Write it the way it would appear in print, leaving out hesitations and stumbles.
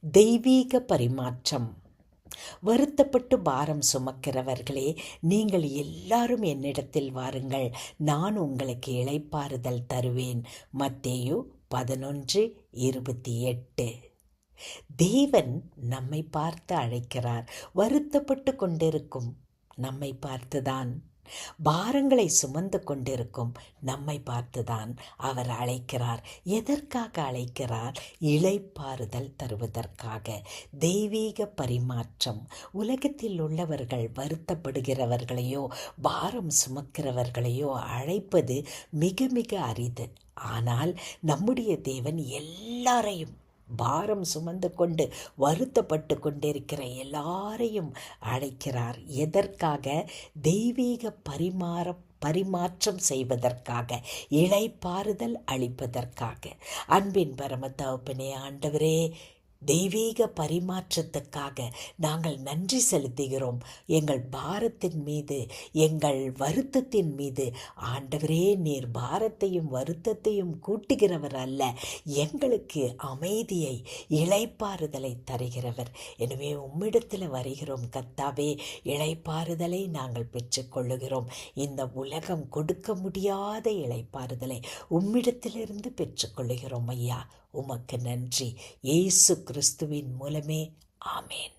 தெய்வீக பரிமாற்றம். வருத்தப்பட்டு பாரம் சுமக்கிறவர்களே, நீங்கள் எல்லாரும் என்னிடத்தில் வாருங்கள், நான் உங்களுக்கு இளைப்பாறுதல் தருவேன். மத்தேயு 11:28. தேவன் நம்மை பார்த்து அழைக்கிறார். வருத்தப்பட்டு கொண்டிருக்கும் நம்மை பார்த்துதான், பாரங்களை சுமந்து கொண்டிருக்கும் நம்மை பார்த்துதான் அவர் அழைக்கிறார். எதற்காக அழைக்கிறார்? இளைப்பாறுதல் தருவதற்காக. தெய்வீக பரிமாற்றம். உலகத்தில் உள்ளவர்கள் வருத்தப்படுகிறவர்களையோ பாரம் சுமக்கிறவர்களையோ அழைப்பது மிக மிக அரிது. ஆனால் நம்முடைய தேவன் எல்லாரையும், பாரம் சுமந்து கொண்டு வருத்தப்பட்டு கொண்டிருக்கிற எல்லாரையும் அழைக்கிறார். எதற்காக? தெய்வீக பரிமாற்றம் செய்வதற்காக, இளைப்பாறுதல் அளிப்பதற்காக. அன்பின் பரம தகப்பனே, ஆண்டவரே, தெய்வீக பரிமாற்றத்துக்காக நாங்கள் நன்றி செலுத்துகிறோம். எங்கள் பாரத்தின் மீது, எங்கள் வருத்தத்தின் மீது ஆண்டவரே, நீர் பாரத்தையும் வருத்தத்தையும் கூட்டுகிறவர் அல்ல, எங்களுக்கு அமைதியை, இளைப்பாறுதலை தருகிறவர். எனவே உம்மிடத்தில் வருகிறோம் கர்த்தாவே, இளைப்பாறுதலை நாங்கள் பெற்றுக்கொள்ளுகிறோம். இந்த உலகம் கொடுக்க முடியாத இளைப்பாறுதலை உம்மிடத்திலிருந்து பெற்றுக்கொள்ளுகிறோம் ஐயா. உமக்கு நன்றி. இயேசு கிறிஸ்துவின் மூலமே. ஆமேன்.